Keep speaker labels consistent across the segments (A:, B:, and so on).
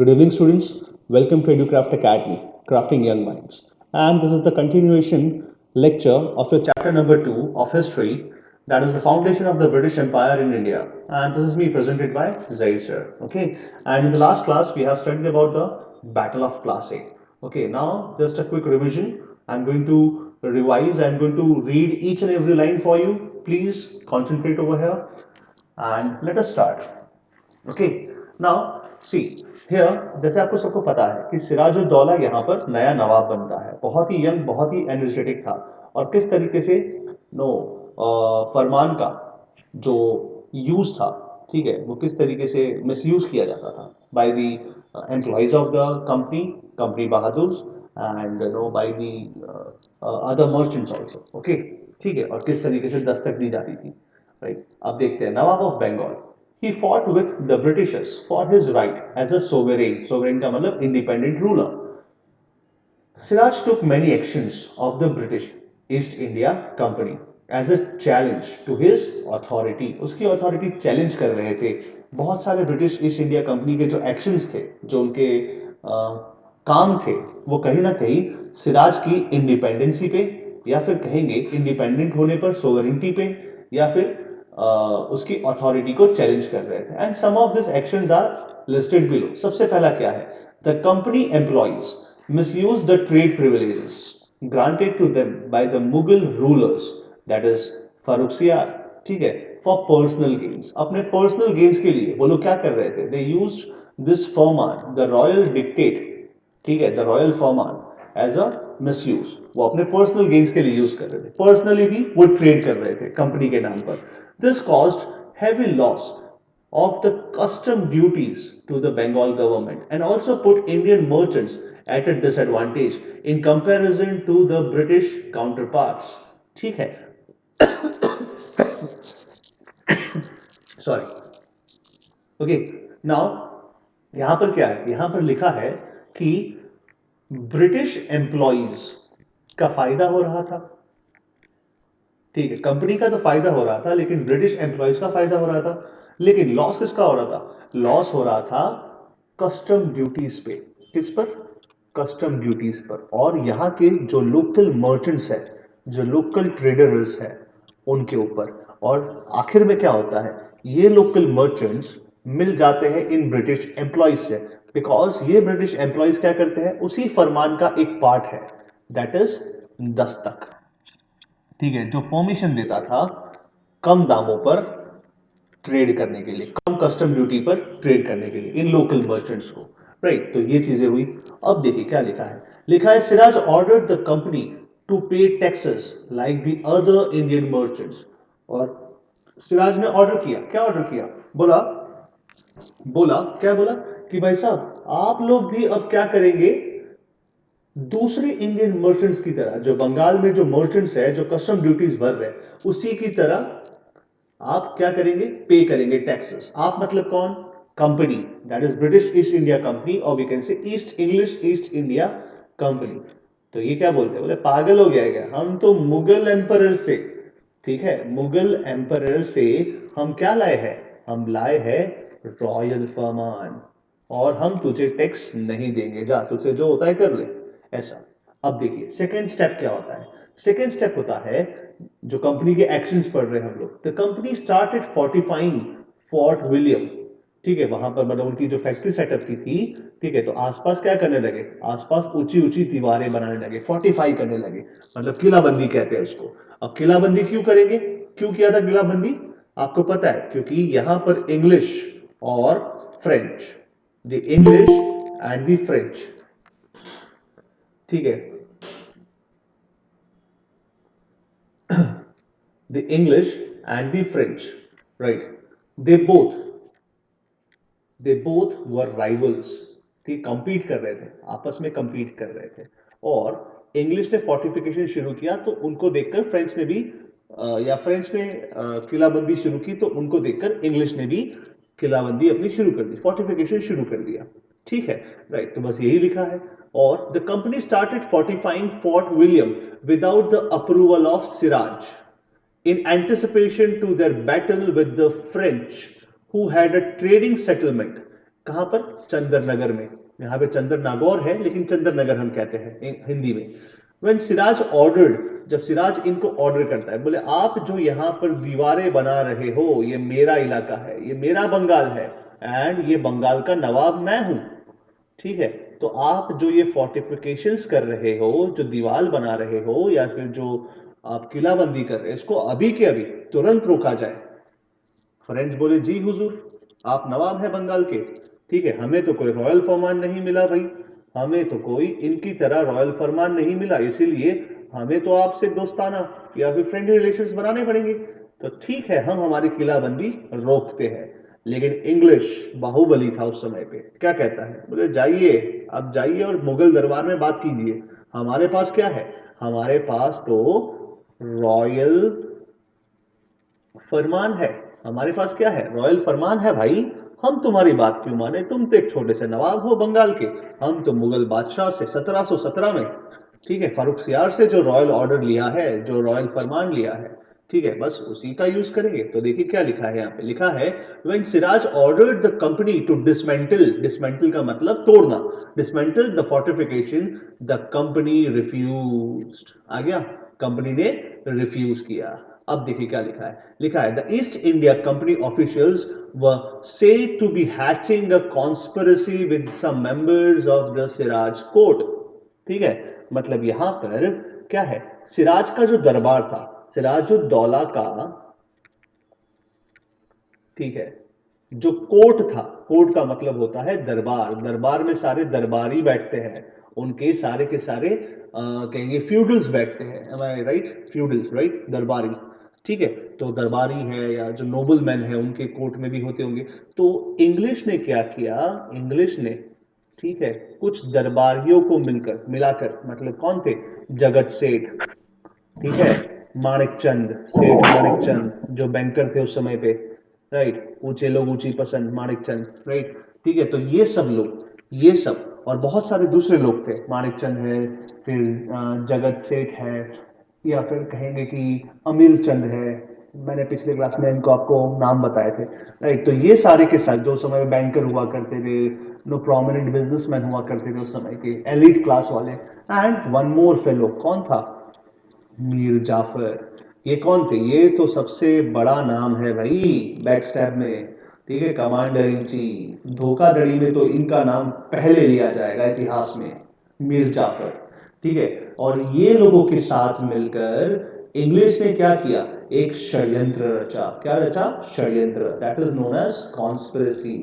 A: Good evening, students. Welcome to EduCraft Academy, Crafting Young Minds. And this is the continuation lecture of your chapter number 2 of history, that is the foundation of the British Empire in India. And this is me presented by Zaid sir. Okay. And in the last class, we have studied about the Battle of Plassey. Okay. Now, just a quick revision. I'm going to revise. I'm going to read each and every line for you. Please concentrate over here and let us start. Okay now see here जैसे आपको सबको पता है कि सिराजुद्दौला यहाँ पर नया नवाब बनता है, बहुत ही यंग, बहुत ही एनर्जेटिक था। और किस तरीके से नो फरमान का जो यूज था, ठीक है, वो किस तरीके से मिसयूज किया जाता था by the employees of the company, company Bahadur, and no by the other merchants also. Okay, ठीक है, और किस तरीके से दस्तक दी जाती थी, राइट। अब देखते हैं Nawab of Bengal. He fought with the Britishers for his right as a sovereign. Sovereign का मतलब independent ruler. Siraj took many actions of the British East India Company as a challenge to his authority. उसकी authority challenge कर रहे थे। बहुत सारे British East India company के जो actions थे, जो उनके काम थे, वो कहीं ना कहीं सिराज की इंडिपेंडेंसी पे, या फिर कहेंगे इंडिपेंडेंट होने पर सोवरेनिटी पे, या फिर उसकी अथॉरिटी को चैलेंज कर रहे थे। And some of this actions are listed below. सबसे पहला क्या है? The company employees misuse the trade privileges granted to them by the Mughal rulers, that is Farrukhsiyar, ठीक है, फॉर पर्सनल गेन्स। अपने पर्सनल गेन्स के लिए वो लोग क्या कर रहे थे? They use this farman, the royal dictate, ठीक है, the royal farman as a misuse. वो अपने पर्सनल गेन्स के लिए यूज कर रहे थे, पर्सनली भी वो ट्रेड कर रहे थे कंपनी के नाम पर। This caused heavy loss of the custom duties to the Bengal government and also put Indian merchants at a disadvantage in comparison to the British counterparts. ठीक है, सॉरी। ओके, नाउ यहां पर क्या है? यहां पर लिखा है कि ब्रिटिश एम्प्लॉइज का फायदा हो रहा था, ठीक है, कंपनी का तो फायदा हो रहा था, लेकिन ब्रिटिश एम्प्लॉयज का फायदा हो रहा था। लेकिन लॉस किसका हो रहा था? लॉस हो रहा था कस्टम ड्यूटीज पे। किस पर? कस्टम ड्यूटीज पर। और यहाँ के जो लोकल मर्चेंट्स है, जो लोकल ट्रेडर्स है, उनके ऊपर। और आखिर में क्या होता है? ये लोकल मर्चेंट्स मिल जाते हैं इन ब्रिटिश एम्प्लॉयज से, बिकॉज ये ब्रिटिश एम्प्लॉयज क्या करते हैं? उसी फरमान का एक पार्ट है, दैट इज दस्तक, ठीक है, जो परमिशन देता था कम दामों पर ट्रेड करने के लिए, कम कस्टम ड्यूटी पर ट्रेड करने के लिए इन लोकल मर्चेंट्स को, राइट। तो ये चीजें हुई। अब देखिए क्या लिखा है। लिखा है Siraj ordered the company to pay taxes like the other Indian merchants. और सिराज ने ऑर्डर किया, क्या ऑर्डर किया? बोला, क्या बोला कि भाई साहब आप लोग भी अब क्या करेंगे? दूसरे इंडियन मर्चेंट्स की तरह, जो बंगाल में जो मर्चेंट्स है, जो कस्टम ड्यूटीज भर रहे हैं, उसी की तरह आप क्या करेंगे? पे करेंगे टैक्सेस। आप मतलब कौन? Company, that is British East India company, और we can say East English East India company. तो ये क्या बोलते हैं? बोले पागल हो गया है क्या? हम तो मुगल एम्परर से, ठीक है, मुगल एम्परर से हम क्या लाए हैं? हम लाए हैं रॉयल फरमान, और हम तुझे टैक्स नहीं देंगे, जा तुझसे जो होता है कर ले, ऐसा। अब देखिए सेकेंड स्टेप क्या होता है। सेकेंड स्टेप होता है, जो कंपनी के एक्शंस पढ़ रहे हैं हम लोग। The company started fortifying fort William, ठीक है, वहां पर मतलब उनकी जो फैक्ट्री सेटअप की थी, ठीक है, तो आसपास क्या करने लगे? आसपास ऊंची ऊंची दीवारें बनाने लगे, फोर्टिफाई करने लगे, मतलब किलाबंदी कहते हैं उसको। अब किलाबंदी क्यों करेंगे? क्यों किया था किलाबंदी? आपको पता है, क्योंकि यहां पर इंग्लिश और French, the English and the French, ठीक है, the English and the French, right? They both they both were rivals, ठीक, compete कर रहे थे, आपस में compete कर रहे थे। और इंग्लिश ने फोर्टिफिकेशन शुरू किया तो उनको देखकर फ्रेंच ने भी या फ्रेंच ने किलाबंदी शुरू की तो उनको देखकर इंग्लिश ने भी किलाबंदी अपनी शुरू कर दी, फोर्टिफिकेशन शुरू कर दिया, ठीक है, राइट। तो बस यही लिखा है। और the company started fortifying fort William without the approval of Siraj in anticipation to their battle with the French, who had a trading settlement कहाँ पर? चंदर नगर में। यहाँ पे चंदर नागौर है लेकिन चंदर नगर हम कहते हैं हिंदी में। When सिराज ऑर्डर्ड, जब सिराज इनको ऑर्डर करता है, बोले आप जो यहाँ पर दीवारें बना रहे हो ये मेरा इलाका है, ये मेरा बंगाल है, एंड ये बंगाल का नवाब मैं हूं, ठीक है? तो आप जो ये फोर्टिफिकेशंस कर रहे हो, जो दीवार बना रहे हो, या फिर जो आप किलाबंदी कर रहे हो, इसको अभी के अभी तुरंत रोका जाए। फ्रेंच बोले जी हुजूर, आप नवाब है बंगाल के, ठीक है, हमें तो कोई रॉयल फरमान नहीं मिला भाई, हमें तो कोई इनकी तरह रॉयल फरमान नहीं मिला, इसीलिए हमें तो आपसे दोस्ताना या फिर फ्रेंडली रिलेशंस बनाने पड़ेंगे। तो ठीक है, हम हमारी किलाबंदी रोकते हैं। लेकिन इंग्लिश बाहुबली था उस समय पे, क्या कहता है? बोले जाइए, आप जाइए और मुगल दरबार में बात कीजिए, हमारे पास क्या है? हमारे पास तो रॉयल फरमान है, हमारे पास क्या है? रॉयल फरमान है भाई, हम तुम्हारी बात क्यों माने? तुम तो एक छोटे से नवाब हो बंगाल के, हम तो मुगल बादशाह से 1717 में, ठीक है, फारूक सियार से जो रॉयल ऑर्डर लिया है, जो रॉयल फरमान लिया है, ठीक है, बस उसी का यूज करेंगे। तो देखिए क्या लिखा है यहाँ पे, लिखा है when Siraj ordered the company to dismantle, dismantle का मतलब तोड़ना, dismantle the fortification, the company refused. आ गया, कंपनी ने रिफ्यूज किया। अब देखिए क्या लिखा है, लिखा है the East India company officials were said to be hatching a conspiracy with some members of the Siraj court. ठीक है, मतलब यहां पर क्या है, सिराज का जो दरबार था, सिराजुद्दौला का, ठीक है, जो कोर्ट था, कोर्ट का मतलब होता है दरबार, दरबार में सारे दरबारी बैठते हैं, उनके सारे के सारे कहेंगे फ्यूडल्स बैठते हैं, एम आई राइट? फ्यूडल्स राइट, दरबारी, ठीक है, तो दरबारी है या जो नोबल मैन है उनके कोर्ट में भी होते होंगे। तो इंग्लिश ने क्या किया, इंग्लिश ने, ठीक है, कुछ दरबारियों को मिलकर मिलाकर, मतलब कौन थे? जगत सेठ, ठीक है, माणिकचंद सेठ, माणिकचंद जो बैंकर थे उस समय पे, राइट, ऊंचे लोग ऊंची पसंद, माणिकचंद, राइट, ठीक है, तो ये सब लोग, ये सब और बहुत सारे दूसरे लोग थे, माणिकचंद है, फिर जगत सेठ है, या फिर कहेंगे कि अमीर चंद है, मैंने पिछले क्लास में इनको आपको नाम बताए थे, राइट। तो ये सारे के साथ जो समय में बैंकर हुआ करते थे, नो प्रोमिनेंट बिजनेसमैन हुआ करते थे उस समय के, एलिट क्लास वाले, एंड वन मोर फेलो, कौन था? मीर जाफर। ये कौन थे? ये तो सबसे बड़ा नाम है भाई बैक स्टैब में, ठीक है, कमांडर इन चीफ, धोखाधड़ी में तो इनका नाम पहले लिया जाएगा इतिहास में, मीर जाफर, ठीक है। और ये लोगों के साथ मिलकर इंग्लिश ने क्या किया? एक षड्यंत्र रचा। क्या रचा? षड्यंत्र, that is known as conspiracy.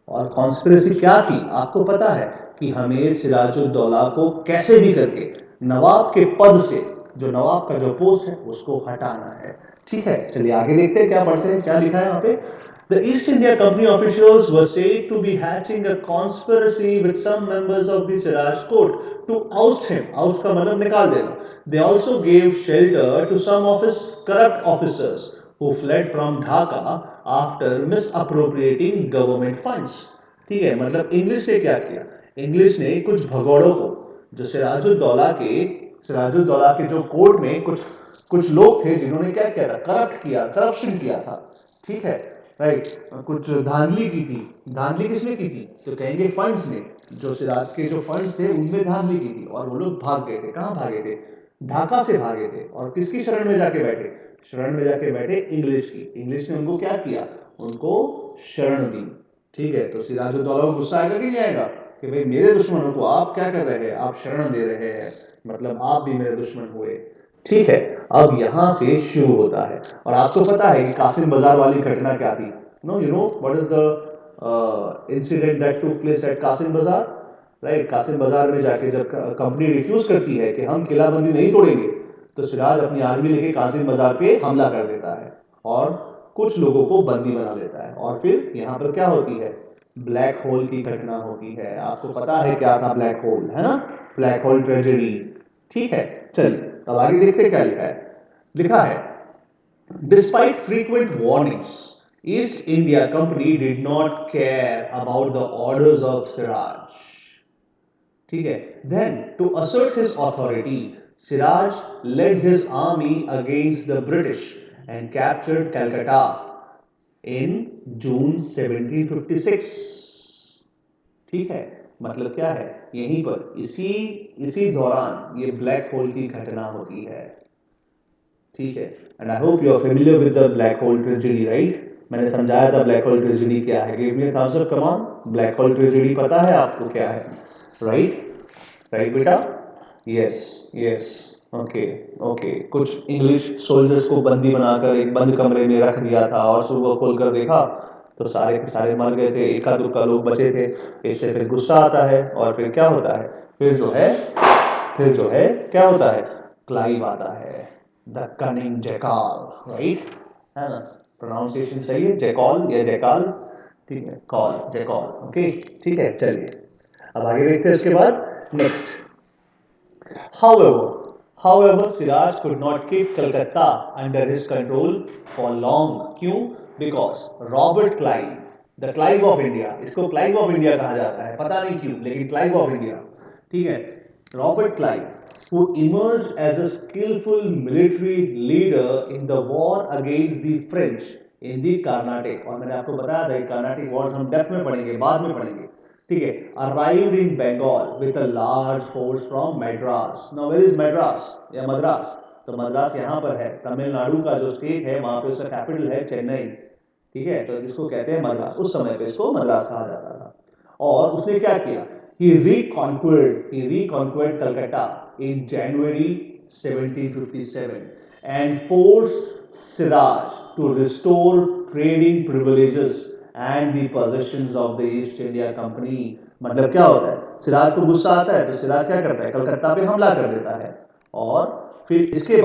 A: और कॉन्स्पिरेसी क्या थी? आपको पता है कि हमें सिराजुद्दौला को कैसे भी करके नवाब के पद से, जो नवाब का जो पोस्ट है उसको हटाना है, ठीक है। चलिए आगे देखते हैं, क्या पढ़ते हैं, क्या लिखा है यहाँ पे। The East India Company officials were said to be hatching a conspiracy with some members of the Siraj court to oust him. Oust का मतलब निकाल देना. They also gave shelter to some of his corrupt officers who fled from Dhaka after misappropriating government funds. ठीक है, मतलब English ने क्या किया? इंग्लिश ने कुछ भगोड़ों को, जो सिराजुद्दौला के जो कोर्ट में कुछ कुछ लोग थे जिन्होंने क्या किया था? करप्ट किया, करप्शन किया था, ठीक है, राइट, कुछ धांधली की थी। धांधली किसने की थी? तो कहेंगे फंड्स ने, जो सिराज के जो फंड्स थे उनमें धांधली की थी, और वो लोग भाग गए थे। कहाँ भागे थे? ढाका से भागे थे। और किसकी शरण में जाके बैठे? शरण में जाके बैठे इंग्लिश की। इंग्लिश ने उनको क्या किया? उनको शरण दी, ठीक है। तो सिराजुद्दौला को गुस्सा आएगा कि नहीं आएगा कि भाई मेरे दुश्मनों को आप क्या कर रहे हैं? आप शरण दे रहे हैं, मतलब आप भी मेरे दुश्मन हुए, ठीक है। अब यहां से शुरू होता है, और आपको पता है कि कासिम बाजार वाली घटना क्या थी? No, you know what is the incident that took place at Kasim Bazar, right. Qasim बाजार में जाके जब कंपनी रिफ्यूज करती है कि हम किलाबंदी नहीं तोड़ेंगे, तो सिराज अपनी आर्मी लेके कासिम बाजार पे हमला कर देता है और कुछ लोगों को बंदी बना लेता है। और फिर यहाँ पर क्या होती है? ब्लैक होल की घटना होती है। आपको पता है क्या था ब्लैक होल, है ना? ब्लैक होल ट्रेजेडी, ठीक है। चलिए अब आगे देखते क्या लिखा है। लिखा है despite frequent warnings, East India Company did not care about the orders of Siraj, ठीक है। Then to assert his authority, Siraj led his army against the British and captured Calcutta in June 1756. ठीक है, मतलब क्या है, यहीं पर इसी इसी दौरान ये ब्लैक होल की घटना होती है। ठीक है, and I hope you are familiar with the black hole tragedy, right? मैंने समझाया था ब्लैक होल ट्रेजेडी क्या है। Give me thumbs up, come on. Black hole tragedy पता है आपको क्या है? राइट, राइट बेटा? Yes, yes. Okay, okay. कुछ इंग्लिश सोल्जर्स को बंदी बनाकर एक बंद कमरे में रख दिया था और सुबह खोलकर देखा तो सारे के सारे मर गए थे, एका दुक्का लोग बचे थे। इससे फिर गुस्सा आता है और फिर क्या होता है, फिर जो है क्या होता है, क्लाइव आता है, द कनिंग जैकाल, राइट? है ना? प्रोनाउंसिएशन सही है, जैकॉल या जैकाल? ठीक है, कॉल, जैकॉल। ओके, ठीक है, चलिए अब आगे देखते हैं। उसके बाद next, However, Siraj could not keep Calcutta under his control for long. क्यों? Because Robert Clive, the Clive of India, इसको Clive of India कहा जाता है, पता नहीं क्यों, लेकिन Clive of India, ठीक है, Robert Clive, who emerged as a skillful military leader in the war against the French in the Carnatic, और मैंने आपको बताया था Carnatic wars हम डेप्थ में पढ़ेंगे, बाद में पढ़ेंगे, ठीक है, arrived in Bengal with a large force from Madras. Now where is Madras या मद्रास? तो मद्रास यहाँ पर है, तमिलनाडु का जो स्टेट है वहां पे उसका कैपिटल है चेन्नई। ठीक है, तो इसको कहते हैं मद्रास, उस समय पे इसको मद्रास कहा जाता था। और उसने क्या किया, he reconquered Calcutta in January 1757 and forced Siraj to restore trading privileges and the possessions of the East India Company। मतलब क्या होता है, सिराज को गुस्सा आता है तो सिराज क्या करता है, कलकत्ता पे हमला कर देता है। और फिर इसके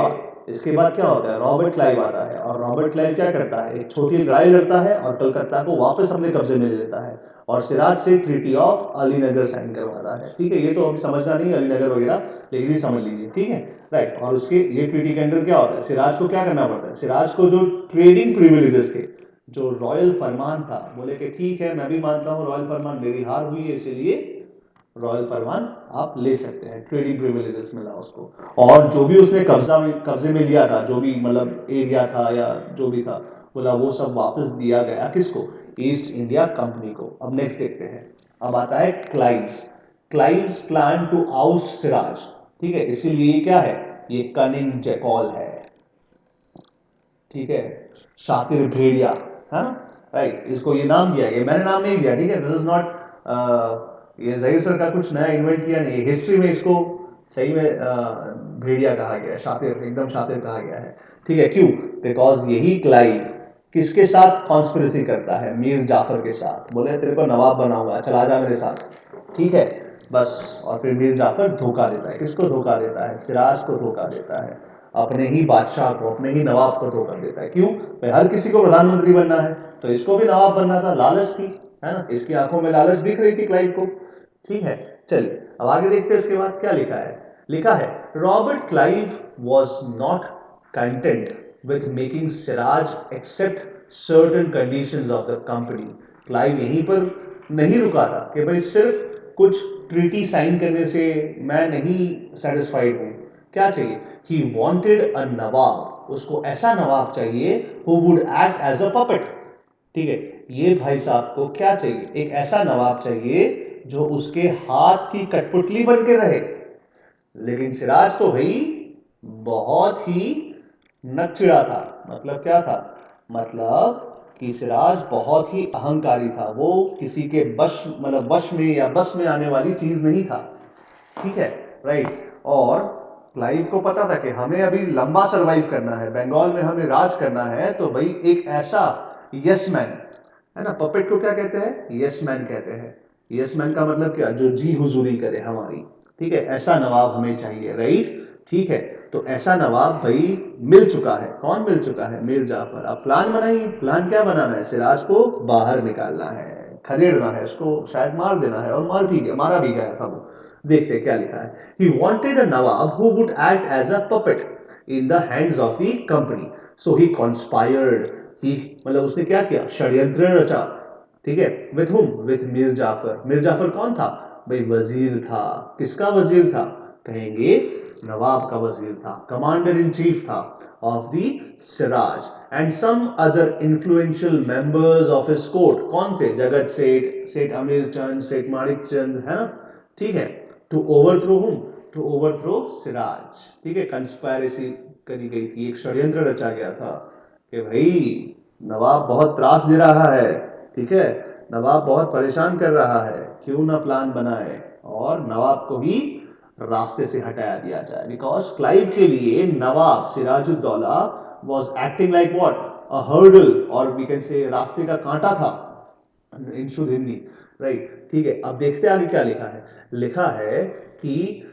A: बाद क्या होता है, रॉबर्ट क्लाइव आता है और रॉबर्ट क्लाइव क्या करता है, एक छोटी लड़ाई लड़ता है और कलकत्ता को वापस अपने कब्जे में ले लेता है और सिराज से ट्रीटी ऑफ अलीनगर साइन करवाता है। ठीक है, ये तो अभी समझना नहीं अलीनगर वगैरह, लेकिन ये समझ लीजिए, ठीक है, राइट। और उसके ये ट्रीटी के अंडर क्या होता है, सिराज को क्या करना पड़ता है, सिराज को जो ट्रेडिंग प्रिविलेजेस थे, जो रॉयल फरमान था, बोले कि ठीक है मैं भी मानता हूँ रॉयल फरमान, मेरी हार हुई है इसीलिए रॉयल फरमान आप ले सकते हैं, ट्रेडिंग प्रिविलेजेस मिला उसको। और जो भी उसने कब्जे में लिया था, जो भी मतलब एरिया था या जो भी था, बोला वो सब वापस दिया गया किसको, ईस्ट इंडिया कंपनी को। अब नेक्स्ट देखते हैं, अब आता है क्लाइव्स प्लान टू आउस्ट सिराज। ठीक है, इसीलिए ये क्या है, ये कनिंग जैकॉल है, ठीक है, शातिर भेड़िया, है ना, राइट। इसको ये नाम दिया गया, मैंने नाम नहीं दिया, ठीक है, दिस इज नॉट ये जहीर सर का कुछ नया इन्वेंट किया नहीं, हिस्ट्री में इसको सही में भेड़िया कहा गया है, शातिर, एकदम शातिर कहा गया है। ठीक है, क्यों, बिकॉज यही क्लाइव किसके साथ कॉन्स्पिरेसी करता है, मीर जाफर के साथ, बोले तेरे को नवाब बनाऊंगा, चला जा मेरे साथ, ठीक है, बस। और फिर मीर जाफर धोखा देता है, किसको धोखा देता है, सिराज को धोखा देता है, अपने ही बादशाह को, अपने ही नवाब को धोखा देता है। क्यों भाई, हर किसी को प्रधानमंत्री बनना है, तो इसको भी नवाब बनना था, लालच थी, है ना, इसकी आंखों में लालच दिख रही थी क्लाइव को। ठीक है, चलिए अब आगे देखते हैं। इसके बाद क्या लिखा है Robert Clive was not content with making Siraj accept certain conditions of the company। Clive यहीं पर नहीं रुका था कि भाई सिर्फ कुछ ट्रीटी साइन करने से मैं नहीं सेटिस्फाइड हूँ, क्या चाहिए, he wanted a नवाब, उसको ऐसा नवाब चाहिए who would act as a puppet। ठीक है, ये भाई साहब को क्या चाहिए, एक ऐसा नवाब चाहिए जो उसके हाथ की कठपुतली बन के रहे। लेकिन सिराज तो भाई बहुत ही नकचिड़ा था, मतलब क्या था, मतलब कि सिराज बहुत ही अहंकारी था, वो किसी के वश में या बस में आने वाली चीज नहीं था। ठीक है, राइट। और क्लाइव को पता था कि हमें अभी लंबा सरवाइव करना है, बंगाल में हमें राज करना है, तो भाई एक ऐसा यस मैन, है ना, पपेट को क्या कहते हैं, यस मैन कहते हैं। यस मैन का मतलब क्या, जो जी हुजूरी करे हमारी। ठीक है, ऐसा नवाब हमें चाहिए, राइट। ठीक है, तो ऐसा नवाब भाई मिल चुका है, कौन मिल चुका है, मीर जाफर। अब प्लान बनाइए, प्लान क्या बनाना है, सिराज को बाहर निकालना है, खदेड़ना है, उसको शायद मार देना है, और मारा भी गया था वो। देखते क्या लिखा है, he wanted a nawab who would act as a puppet in the hands of the company, so he conspired, he मतलब उसने क्या किया, षड्यंत्र रचा। ठीक है, with whom, with Mir Jafar. Mir Jafar कौन था भाई, वजीर था, किसका वजीर था, कहेंगे नवाब का वजीर था, कमांडर इन चीफ था of the Siraj and some other influential members of his court. कौन थे? जगत सेठ, सेठ अमीर चंद, सेठ माणिक चंद, है ना, ठीक है। टू ओवरथ्रो हुम, टू ओवरथ्रो सिराज, ठीक है। कंस्पायरेसी करी गई थी, एक षड्यंत्र रचा गया था कि भाई नवाब बहुत त्रास दे रहा है, ठीक है, नवाब बहुत परेशान कर रहा है, क्यों ना प्लान बनाए और नवाब को ही रास्ते से हटाया दिया जाए। बिकॉज क्लाइव के लिए Nawab Sirajuddaula was acting like what, a hurdle, और वी कैन से रास्ते का कांटा था इन शुद्ध हिंदी, राइट, ठीक है। अब देखते हैं आगे क्या लिखा है। लिखा है कि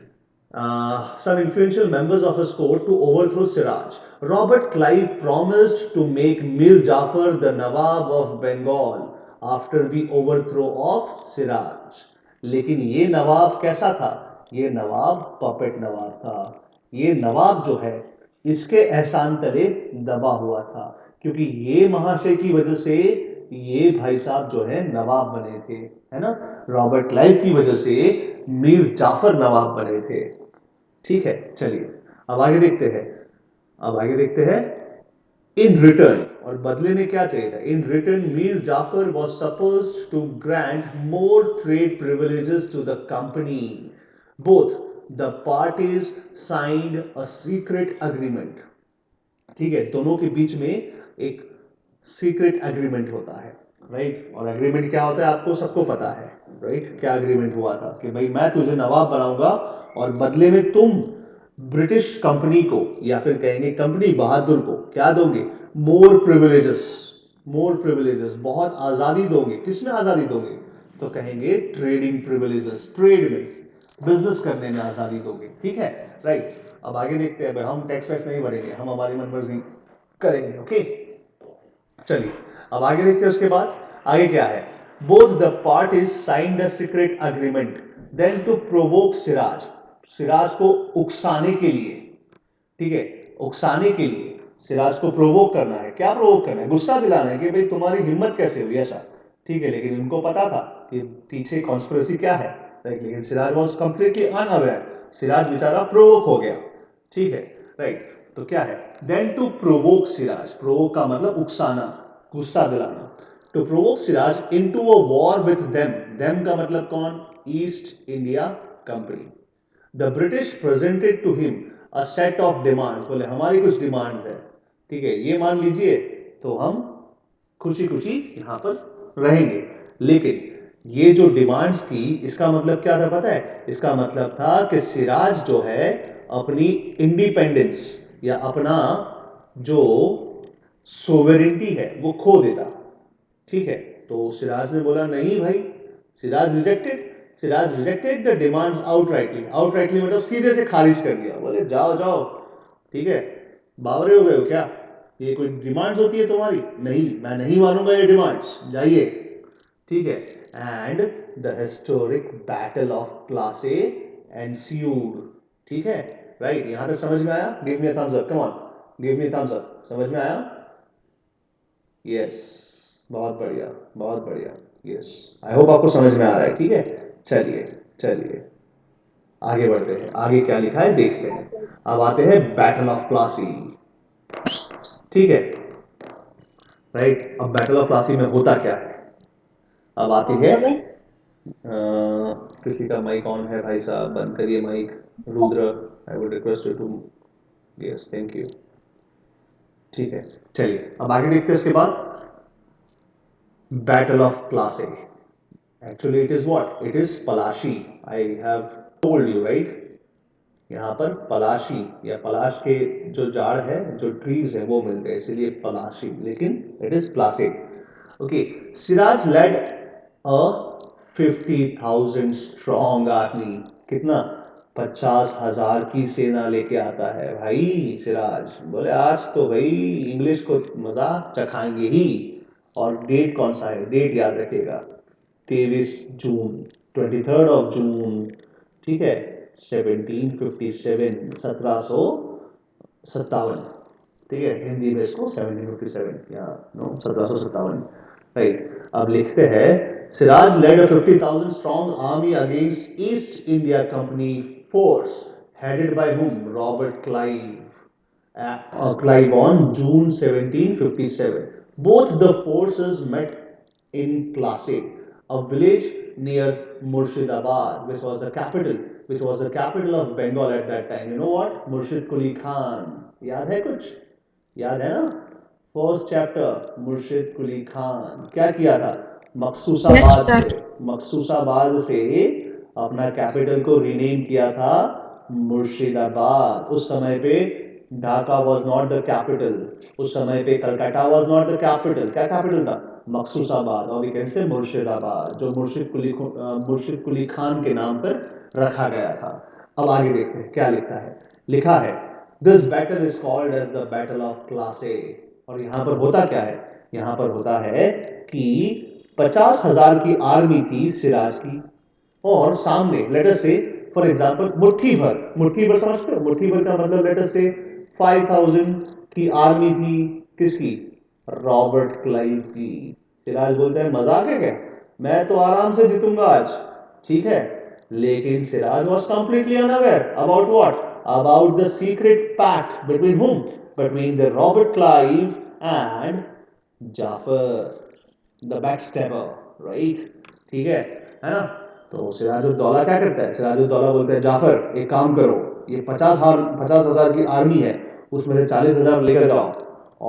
A: some influential members of his court to overthrow Siraj. Robert Clive promised to make Mir Jafar the Nawab of Bengal after the overthrow of Siraj. लेकिन ये नवाब कैसा था? ये नवाब पपेट नवाब था। ये नवाब जो है इसके एहसान तले दबा हुआ था, क्योंकि ये महाशय की वजह से ये भाई साहब जो है नवाब बने थे, है ना। रॉबर्ट क्लाइव की वजह से मीर जाफर नवाब बने थे, ठीक है। चलिए अब आगे देखते हैं। अब आगे देखते हैं इन रिटर्न, और बदले में क्या चाहिए था? In return Mir Jafar was supposed to grant more trade privileges to the company. Both the parties signed a secret agreement, ठीक है। दोनों के बीच में एक सीक्रेट एग्रीमेंट होता है, राइट। और एग्रीमेंट क्या होता है आपको सबको पता है, राइट। क्या एग्रीमेंट हुआ था कि भाई मैं तुझे नवाब बनाऊंगा और बदले में तुम ब्रिटिश कंपनी को, या फिर कहेंगे कंपनी बहादुर को क्या दोगे? मोर प्रिविलेजेस, मोर प्रिविलेजेस, बहुत आजादी दोगे। किसमें आजादी दोगे? तो कहेंगे ट्रेडिंग प्रिविलेजेस, ट्रेड में, बिजनेस करने में आजादी दोगे, ठीक है, राइट। अब आगे देखते हैं। भाई हम टैक्स वैक्स नहीं भरेंगे, हम हमारी मनमर्जी करेंगे, ओके। चलिए अब आगे देखते हैं। उसके बाद आगे क्या है? Both the parties signed a secret agreement then to provoke Siraj, Siraj को उकसाने के लिए, ठीक है, उकसाने के लिए सिराज को प्रोवोक करना है। क्या प्रोवोक करना है? गुस्सा दिलाना है कि भाई तुम्हारी हिम्मत कैसे हुई ऐसा, ठीक है। लेकिन उनको पता था कि पीछे कॉन्स्पिरेसी क्या है, राइट। लेकिन Siraj was completely unaware, Siraj बेचारा प्रोवोक हो गया, ठीक है, राइट। तो क्या है? Then to provoke Siraj, provoke का मतलब उकसाना, गुस्सा दिलाना। To provoke Siraj into a war with them का मतलब कौन? East India Company. The British presented to him a set of demands, बोले हमारी कुछ डिमांड्स है, ठीक है, ये मान लीजिए तो हम खुशी खुशी यहां पर रहेंगे। लेकिन ये जो डिमांड्स थी इसका मतलब क्या था पता है? इसका मतलब था कि सिराज जो है अपनी इंडिपेंडेंस या अपना जो सोवेरेंटी है वो खो देता, ठीक है। तो सिराज ने बोला नहीं भाई, Siraj rejected, Siraj rejected the demands outrightly, outrightly मतलब सीधे से खारिज कर दिया। बोले जाओ जाओ, ठीक है, बावरे हो गए हो क्या? ये कोई डिमांड्स होती है तुम्हारी? नहीं, मैं नहीं मानूंगा ये डिमांड्स, जाइए, ठीक है। And the historic battle of Plassey ensued, ठीक है, राइट। यहां तक समझ में आया? Give me a thumbs up, come on, give me a thumbs up. समझ में आया? यस, बहुत बढ़िया, बहुत बढ़िया, यस। आई होप आपको समझ में आ रहा है, ठीक है। चलिए चलिए आगे बढ़ते हैं। आगे क्या लिखा है देखते हैं। अब आते हैं बैटल ऑफ प्लासी, ठीक है, राइट। अब बैटल ऑफ प्लासी में होता क्या है? अब आती है किसी का माइक ऑन है भाई साहब, बंद करिए mike. Rudra, I would request you to, yes, thank you, ठीक है। चलिए अब आगे देखते हैं। उसके बाद battle of Plassey, actually it is what? It is Palashi. I have told you, right. यहाँ पर पलाशी या पलाश के जो झाड़ है, जो ट्रीज है वो मिलते हैं, इसलिए पलाशी, लेकिन it is Plassey, okay. Siraj led a 50,000 strong army, कितना? 50,000 की सेना लेके आता है भाई सिराज। बोले आज तो भाई इंग्लिश को मजा चखाएंगे ही। और डेट कौन सा है? डेट याद रखिएगा, 23 जून, 23 जून, ठीक है, 1757, 1757, ठीक है। हिंदी में इसको 1757 या नो 1757, राइट। अब लिखते हैं Siraj led a 50,000 strong army against East India Company force headed by whom? Robert Clive Clive on June 1757. Both the forces met in Plassey, a village near Murshidabad, which was the capital of Bengal at that time. You know what? Murshid Quli Khan. याद है कुछ? याद है ना? First chapter मुर्शिद कुली खान क्या किया था? मकसूसाबाद से अपना कैपिटल को रीनेम किया था मुर्शिदाबाद। उस समय पे Dhaka was not the capital, उस समय पे Calcutta was not the capital. क्या कैपिटल था? मकसूसाबाद, और वी कैन से मुर्शिदाबाद, जो मुर्शिद कुली खान के नाम पर रखा गया था। अब आगे देखते हैं क्या लिखा है। लिखा है this battle is called as the battle of Plassey. और यहां पर होता क्या है? यहां पर होता है कि 50,000 की आर्मी थी सिराज की, और सामने लेट अस से फॉर एग्जांपल मुट्ठी भर समझते हो? मुट्ठी भर का मतलब लेट अस से 5,000 की आर्मी थी किसकी? रॉबर्ट क्लाइव की। सिराज बोलता है मजाक है क्या, मैं तो आराम से जीतूंगा आज, ठीक है। लेकिन Siraj was completely unaware about what? About the secret pact between whom? Between the Robert Clive and Jafar the backstabber, right? ठीक है ना? तो सिराजुद्दौला क्या करता है? सिराजुद्दौला बोलता है जाफर एक काम करो, ये 50,000 की आर्मी है, उसमें से 40,000 लेकर जाओ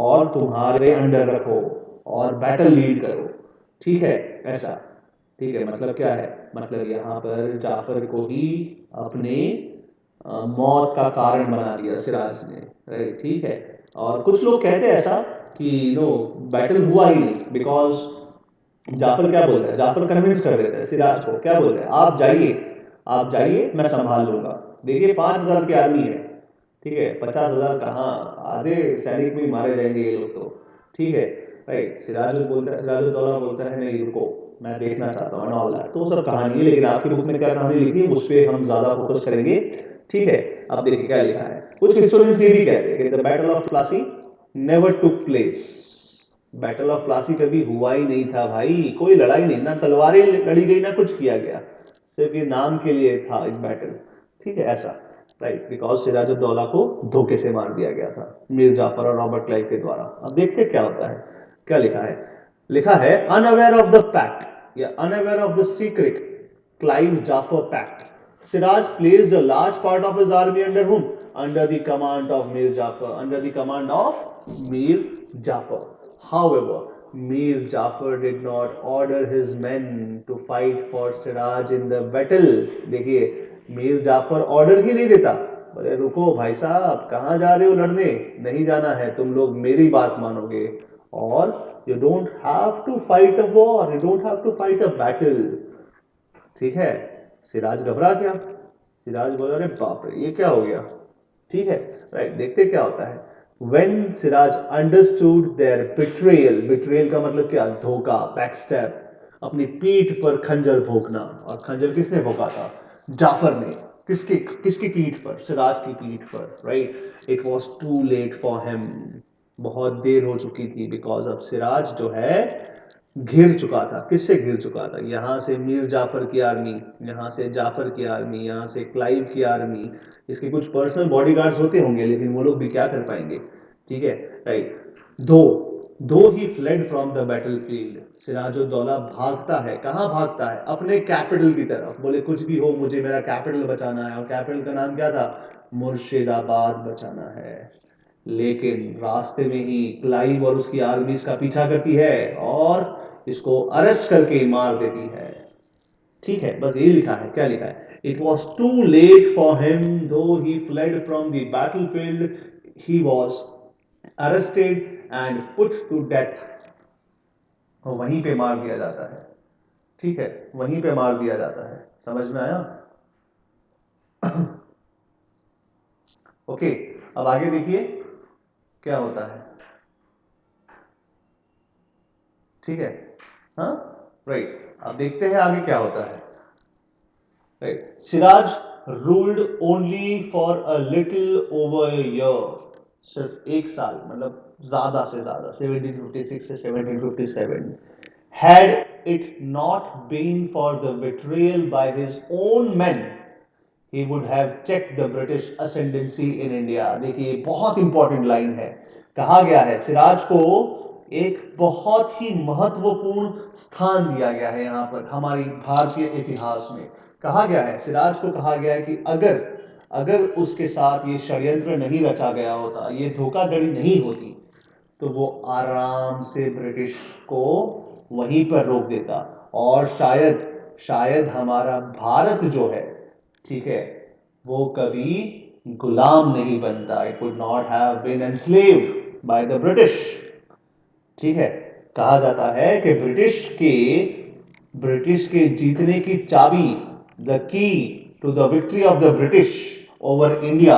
A: और तुम्हारे अंडर रखो और बैटल लीड करो, ठीक है? ऐसा, ठीक है। मतलब क्या है? मतलब यहाँ पर जाफर को ही अपने मौत का कारण बना दिया सिराज ने, राइट? ठीक है। और कुछ लोग कहते हैं ऐसा कि नो बैटल हुआ ही नहीं, बिकॉज जाफर क्या बोलता है? जाफर कन्विंस कर देता है सिराज को, क्या बोलता है? आप जाइए मैं संभाल लूंगा। देखिए 5,000 की आर्मी है, ठीक है, 50,000 कहाँ, आधे सैनिक में मारे जाएंगे ये लोग तो, ठीक है, राइट? सिराजुद्दौला बोलता है नहीं रुको, मैं देखना चाहता हूँ, ऑल दैट तो सब कहानी है, लेकिन आपकी बुक में क्या कहानी लिखी है उस पर हम ज्यादा फोकस करेंगे, ठीक है। अब देखिए क्या लिखा है। कुछ हिस्टोरियंस ये भी कहते हैं कि the battle of Plassey never took place. Battle of Plassey कभी हुआ ही नहीं था भाई, कोई लड़ाई नहीं, ना तलवारें लड़ी गई ना कुछ किया गया, सिर्फ ये नाम के लिए था एक बैटल, ठीक है, ऐसा, राइट? बिकॉज सिराजुद्दौला को धोखे से मार दिया गया था मीर जाफर और रॉबर्ट क्लाइव के द्वारा। अब देखते क्या होता है, क्या लिखा है। लिखा है अनअवेयर ऑफ द पैक्ट या unaware of the secret Clive Jafar pact, Siraj placed a large part of his army under whom? Under the command of Mir Jafar. Under the command of Mir Jafar. However, Mir Jafar did not order his men to fight for Siraj in the battle. देखिए Mir Jafar order ही नहीं देता, बोले रुको भाई साहब कहाँ जा रहे हो लड़ने, नहीं जाना है, तुम लोग मेरी बात मानोगे, और you don't have to fight a war, you don't have to fight a battle, ठीक है। सिराज घबरा गया, सिराज बोला अरे बाप रे ये क्या हो गया, ठीक है, राइट? देखते क्या होता है। When Siraj understood their betrayal, betrayal का मतलब क्या? धोखा, बैकस्टैब, अपनी पीठ पर खंजर भोंकना, और खंजर किसने भोंका था? जाफर ने। किसकी किसकी पीठ पर? सिराज की पीठ पर, right? It was too late for him, बहुत देर हो चुकी थी, बिकॉज अब सिराज जो है घिर चुका था। किससे घिर चुका था? यहाँ से मीर जाफर की आर्मी, यहाँ से जाफर की आर्मी, यहाँ से क्लाइव की आर्मी, इसके कुछ पर्सनल बॉडीगार्ड्स होते होंगे, लेकिन वो लोग भी क्या कर पाएंगे, ठीक है, right? Though though he fled from the battlefield, Sirajuddaula भागता है, कहाँ भागता है? अपने कैपिटल की तरफ, बोले कुछ भी हो मुझे मेरा कैपिटल बचाना है, और कैपिटल का नाम क्या था? मुर्शिदाबाद बचाना है। लेकिन रास्ते में ही क्लाइव और उसकी आर्मी इसका पीछा करती है और इसको अरेस्ट करके मार देती है, ठीक है। बस यही लिखा है, क्या लिखा है? It was too late for him though he fled from the battlefield, he was arrested and put to death. वहीं पे मार दिया जाता है, ठीक है, वहीं पे मार दिया जाता है। समझ में आया? ओके, अब आगे देखिए क्या होता है, ठीक है, हाँ, राइट? अब देखते हैं आगे क्या होता है, right? Siraj ruled only for a little over a year, सिर्फ एक साल, मतलब ज्यादा से ज्यादा 1756 से 1757, had it not been for the betrayal by his own men, he would have checked the British ascendancy in India। देखिए बहुत इंपॉर्टेंट लाइन है। कहा गया है सिराज को एक बहुत ही महत्वपूर्ण स्थान दिया गया है यहाँ पर हमारी भारतीय इतिहास में। कहा गया है सिराज को कहा गया है कि अगर अगर उसके साथ ये षड्यंत्र नहीं रचा गया होता, ये धोखाधड़ी नहीं होती, तो वो आराम से ब्रिटिश को वहीं पर रोक देता और शायद शायद हमारा भारत जो है, ठीक है, वो कभी गुलाम नहीं बनता। It would not have been enslaved by the British. ठीक है, कहा जाता है कि ब्रिटिश के जीतने की चाबी, the key to the victory of the British over India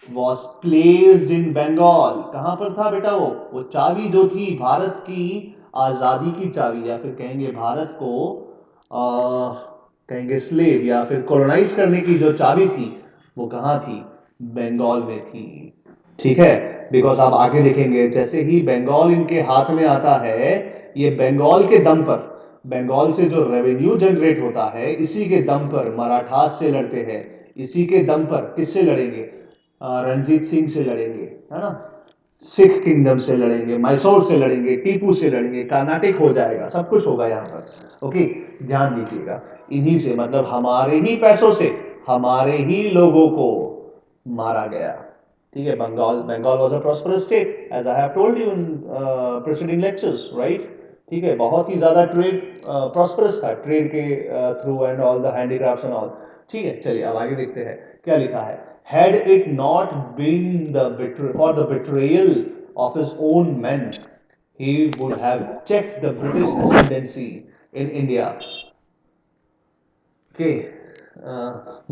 A: was placed in Bengal. कहां पर था बेटा? वो चाबी जो थी भारत की आजादी की चाबी, या फिर कहेंगे भारत को कहेंगे स्लेव या फिर कॉलोनाइज करने की जो चाबी थी, वो कहां थी? बंगाल में थी। ठीक है, बिकॉज आप आगे देखेंगे जैसे ही बंगाल इनके हाथ में आता है, ये बंगाल के दम पर, बंगाल से जो रेवेन्यू जनरेट होता है, इसी के दम पर मराठास से लड़ते हैं, इसी के दम पर किससे लड़ेंगे? रणजीत सिंह से लड़ेंगे, है ना, सिख किंगडम से लड़ेंगे, मैसूर से लड़ेंगे, टीपू से लड़ेंगे, कर्नाटक हो जाएगा, सब कुछ होगा यहाँ पर। ओके, ध्यान दीजिएगा, इन्हीं से मतलब हमारे ही पैसों से हमारे ही लोगों को मारा गया। ठीक है, Bengal was a prosperous state as I have told you in preceding lectures, right. ठीक है, बहुत ही ज्यादा ट्रेड प्रॉस्परस था, ट्रेड के through and all the handicrafts and all. ठीक है, चलिए अब आगे देखते हैं क्या लिखा है। Had it not been for the betrayal of his own men, he would have checked the British ascendancy in India। Okay,